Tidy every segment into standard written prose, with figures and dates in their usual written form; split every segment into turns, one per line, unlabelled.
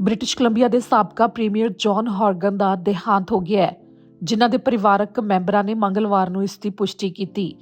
British Columbia ਦੇ ਸਾਬਕਾ premier John ਹੌਰਗਨ ਦਾ ਦੇਹਾਂਤ ਹੋ ਗਿਆ ਹੈ, ਜਿਨ੍ਹਾਂ ਦੇ ਪਰਿਵਾਰਕ ਮੈਂਬਰਾਂ ਨੇ ਮੰਗਲਵਾਰ ਨੂੰ ਇਸ ਦੀ ਪੁਸ਼ਟੀ ਕੀਤੀ,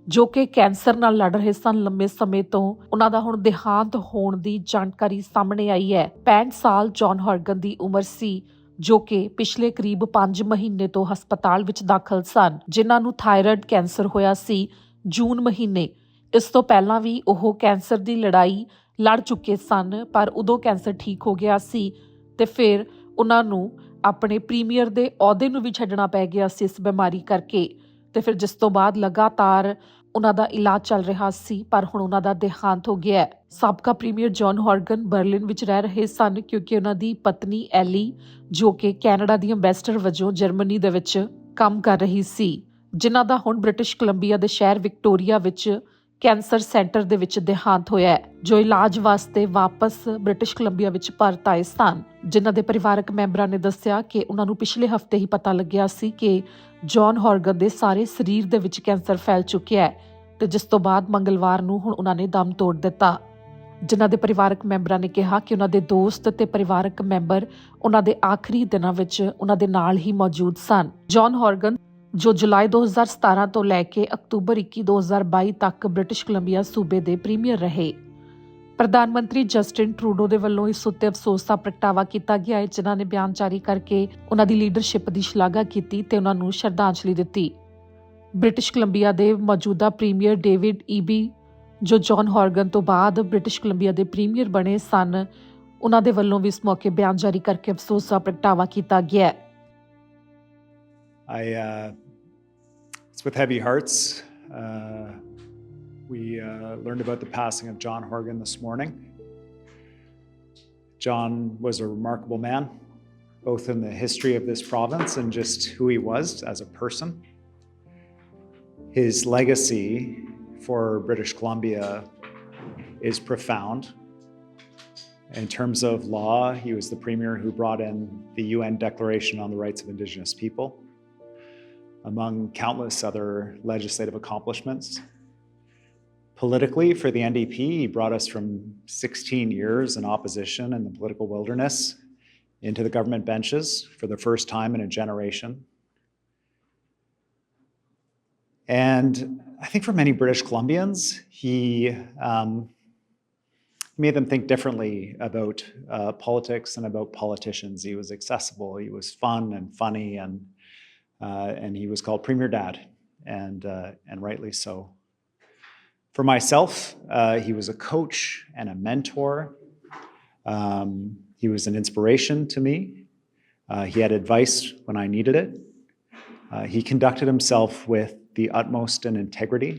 ਜੋ ਕਿ ਕੈਂਸਰ ਨਾਲ ਲੜ ਰਹੇ ਸਨ। ਲੰਮੇ ਸਮੇਂ ਤੋਂ ਉਹਨਾਂ ਦਾ ਹੁਣ ਦੇਹਾਂਤ ਹੋਣ ਦੀ ਜਾਣਕਾਰੀ ਸਾਹਮਣੇ ਆਈ ਹੈ। 65 ਸਾਲ ਜੌਨ ਹੌਰਗਨ ਦੀ ਉਮਰ ਸੀ, ਜੋ ਕਿ ਪਿਛਲੇ ਕਰੀਬ 5 ਮਹੀਨੇ ਤੋਂ ਹਸਪਤਾਲ ਵਿੱਚ ਦਾਖਲ ਸਨ, ਜਿਨ੍ਹਾਂ ਨੂੰ ਥਾਇਰਾਇਡ ਕੈਂਸਰ ਹੋਇਆ ਸੀ ਜੂਨ ਮਹੀਨੇ। ਇਸ ਤੋਂ ਪਹਿਲਾਂ ਵੀ ਉਹ ਕੈਂਸਰ ਦੀ ਲੜਾਈ ਲੜ ਚੁੱਕੇ ਸਨ, ਪਰ ਉਦੋਂ ਕੈਂਸਰ ਠੀਕ ਹੋ ਗਿਆ ਸੀ ਤੇ ਫਿਰ ਉਹਨਾਂ ਨੂੰ ਆਪਣੇ ਪ੍ਰੀਮੀਅਰ ਦੇ ਅਹੁਦੇ ਨੂੰ ਵੀ ਛੱਡਣਾ ਪੈ ਗਿਆ ਸੀ ਇਸ ਬਿਮਾਰੀ ਕਰਕੇ। ਤੇ ਫਿਰ ਜਿਸ ਤੋਂ ਬਾਅਦ ਲਗਾਤਾਰ ਉਹਨਾਂ ਦਾ ਇਲਾਜ ਚੱਲ ਰਿਹਾ ਸੀ, ਪਰ ਹੁਣ ਉਹਨਾਂ ਦਾ ਦੇਹਾਂਤ ਹੋ ਗਿਆ ਹੈ। ਸਾਬਕਾ ਪ੍ਰੀਮੀਅਰ ਜੌਨ ਹੌਰਗਨ ਬਰਲਿਨ ਵਿੱਚ ਰਹਿ ਰਹੇ ਸਨ, ਕਿਉਂਕਿ ਉਹਨਾਂ ਦੀ ਪਤਨੀ ਐਲੀ, ਜੋ ਕਿ ਕੈਨੇਡਾ ਦੀ ਅੰਬੈਸਡਰ ਵਜੋਂ ਜਰਮਨੀ ਦੇ ਵਿੱਚ ਕੰਮ ਕਰ ਰਹੀ ਸੀ, ਜਿਨ੍ਹਾਂ ਦਾ ਹੁਣ ਬ੍ਰਿਟਿਸ਼ ਕੋਲੰਬੀਆ ਦੇ ਸ਼ਹਿਰ ਵਿਕਟੋਰੀਆ ਵਿੱਚ ਕੈਂਸਰ ਸੈਂਟਰ ਦੇ ਵਿੱਚ ਦੇਹਾਂਤ ਹੋਇਆ ਹੈ, ਜੋ ਇਲਾਜ ਵਾਸਤੇ ਵਾਪਸ ਬ੍ਰਿਟਿਸ਼ ਕੋਲੰਬੀਆ ਵਿੱਚ ਪਰਤ ਆਏ ਸਨ। ਜਿਨ੍ਹਾਂ ਦੇ ਪਰਿਵਾਰਕ ਮੈਂਬਰਾਂ ਨੇ ਦੱਸਿਆ ਕਿ ਉਹਨਾਂ ਨੂੰ ਪਿਛਲੇ ਹਫ਼ਤੇ ਹੀ ਪਤਾ ਲੱਗਿਆ ਸੀ ਕਿ ਜੌਨ ਹੌਰਗਨ ਦੇ ਸਾਰੇ ਸਰੀਰ ਦੇ ਵਿੱਚ ਕੈਂਸਰ ਫੈਲ ਚੁੱਕਿਆ ਹੈ, ਤੇ ਜਿਸ ਤੋਂ ਬਾਅਦ ਮੰਗਲਵਾਰ ਨੂੰ ਹੁਣ ਉਹਨਾਂ ਨੇ ਦਮ ਤੋੜ ਦਿੱਤਾ। ਜਿਨ੍ਹਾਂ ਦੇ ਪਰਿਵਾਰਕ ਮੈਂਬਰਾਂ ਨੇ ਕਿਹਾ ਕਿ ਉਹਨਾਂ ਦੇ ਦੋਸਤ ਤੇ ਪਰਿਵਾਰਕ ਮੈਂਬਰ ਉਹਨਾਂ ਦੇ ਆਖਰੀ ਦਿਨਾਂ ਵਿੱਚ ਉਹਨਾਂ ਦੇ ਨਾਲ ਹੀ ਮੌਜੂਦ ਸਨ। ਜੌਨ ਹੌਰਗਨ, ਜੋ ਜੁਲਾਈ 2017 ਤੋਂ ਲੈ ਕੇ ਅਕਤੂਬਰ 21, 2022 ਤੱਕ ਬ੍ਰਿਟਿਸ਼ ਕੋਲੰਬੀਆ ਸੂਬੇ ਦੇ ਪ੍ਰੀਮੀਅਰ ਰਹੇ। ਪ੍ਰਧਾਨ ਮੰਤਰੀ ਜਸਟਿਨ ਟਰੂਡੋ ਦੇ ਵੱਲੋਂ ਇਸ ਉੱਤੇ ਅਫਸੋਸ ਦਾ ਪ੍ਰਗਟਾਵਾ ਕੀਤਾ ਗਿਆ ਹੈ, ਜਿਨ੍ਹਾਂ ਨੇ ਬਿਆਨ ਜਾਰੀ ਕਰਕੇ ਉਹਨਾਂ ਦੀ ਲੀਡਰਸ਼ਿਪ ਦੀ ਸ਼ਲਾਘਾ ਕੀਤੀ ਤੇ ਉਹਨਾਂ ਨੂੰ ਸ਼ਰਧਾਂਜਲੀ ਦਿੱਤੀ। ਬ੍ਰਿਟਿਸ਼ ਕੋਲੰਬੀਆ ਦੇ ਮੌਜੂਦਾ ਪ੍ਰੀਮੀਅਰ ਡੇਵਿਡ ਈਬੀ, ਜੋ ਜੌਨ ਹੌਰਗਨ ਤੋਂ ਬਾਅਦ ਬ੍ਰਿਟਿਸ਼ ਕੋਲੰਬੀਆ ਦੇ ਪ੍ਰੀਮੀਅਰ ਬਣੇ ਸਨ, ਉਹਨਾਂ ਦੇ ਵੱਲੋਂ ਵੀ ਇਸ ਮੌਕੇ ਬਿਆਨ ਜਾਰੀ ਕਰਕੇ ਅਫਸੋਸ ਦਾ ਪ੍ਰਗਟਾਵਾ ਕੀਤਾ ਗਿਆ ਹੈ।
It's with heavy hearts. We learned about the passing of John Horgan this morning. John was a remarkable man, both in the history of this province and just who he was as a person. His legacy for British Columbia is profound. In terms of law, he was the premier who brought in the UN Declaration on the Rights of Indigenous People, among countless other legislative accomplishments. Politically, for the NDP, he brought us from 16 years in opposition in the political wilderness into the government benches for the first time in a generation. And I think for many British Columbians, he made them think differently about politics and about politicians. He was accessible, he was fun and funny, and he was called Premier Dad, and rightly so. For myself, he was a coach and a mentor. He was an inspiration to me. He had advice when I needed it. He conducted himself with the utmost in integrity,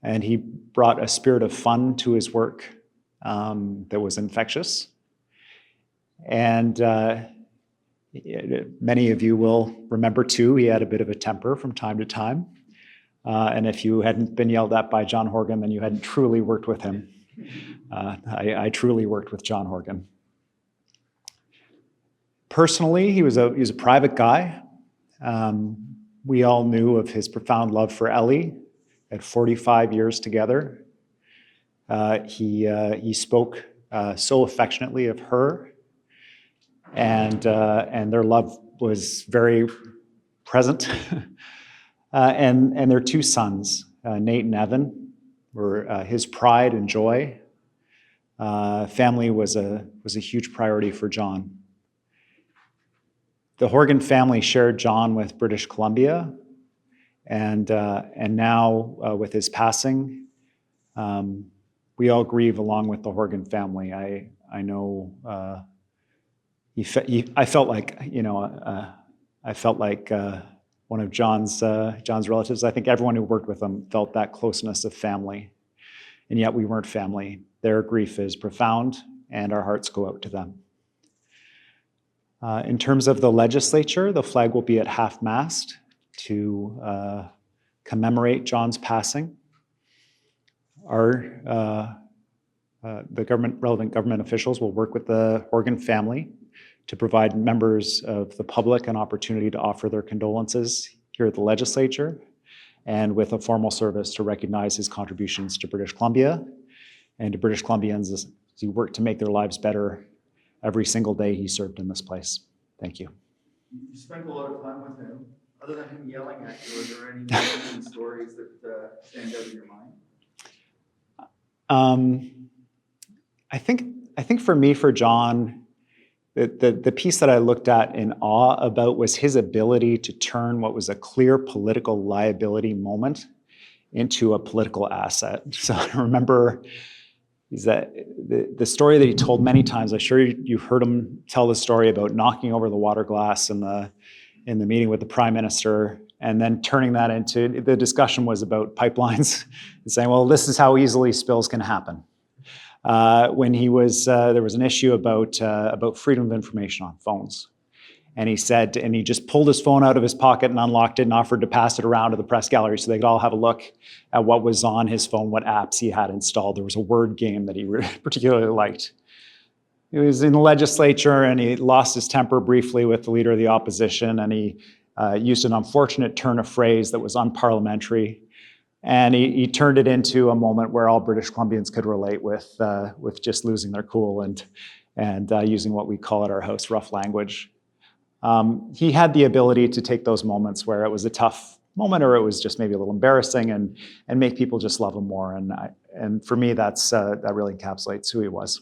and he brought a spirit of fun to his work that was infectious. And many of you will remember too, he had a bit of a temper from time to time. And if you hadn't been yelled at by John Horgan, then you hadn't truly worked with him. I truly worked with John Horgan. Personally, he was a private guy. We all knew of his profound love for Ellie at 45 years together. He spoke so affectionately of her. And their love was very present. And their two sons, Nate and Evan, were his pride and joy. Family was a huge priority for John. The Horgan family shared John with British Columbia, and now with his passing, we all grieve along with the Horgan family. I know. I felt like one of John's relatives. I think everyone who worked with him felt that closeness of family, and yet we weren't family. Their grief is profound, and our hearts go out to them. In terms of the legislature, the flag will be at half-mast to commemorate John's passing. The relevant government officials will work with the Horgan family to provide members of the public an opportunity to offer their condolences here at the legislature, and with a formal service to recognize his contributions to British Columbia and to British Columbians as he worked to make their lives better every single day he served in this place. Thank you.
You spent a lot of time with him. Other than him yelling at you, are there any moments and stories that stand out in your mind?
I think for me, for John, the piece that I looked at in awe about was his ability to turn what was a clear political liability moment into a political asset. So I remember the story that he told many times. I'm sure you heard him tell the story about knocking over the water glass in the meeting with the Prime Minister, and then turning that into, the discussion was about pipelines and saying, well, this is how easily spills can happen. When he was, there was an issue about freedom of information on phones. And he said, and he just pulled his phone out of his pocket and unlocked it and offered to pass it around to the press gallery so they could all have a look at what was on his phone, what apps he had installed. There was a word game that he particularly liked. He was in the legislature and he lost his temper briefly with the leader of the opposition, and he used an unfortunate turn of phrase that was unparliamentary. And he turned it into a moment where all British Columbians could relate with just losing their cool and using what we call at our house rough language. He had the ability to take those moments where it was a tough moment or it was just maybe a little embarrassing and make people just love him more. And for me, that really encapsulates who he was.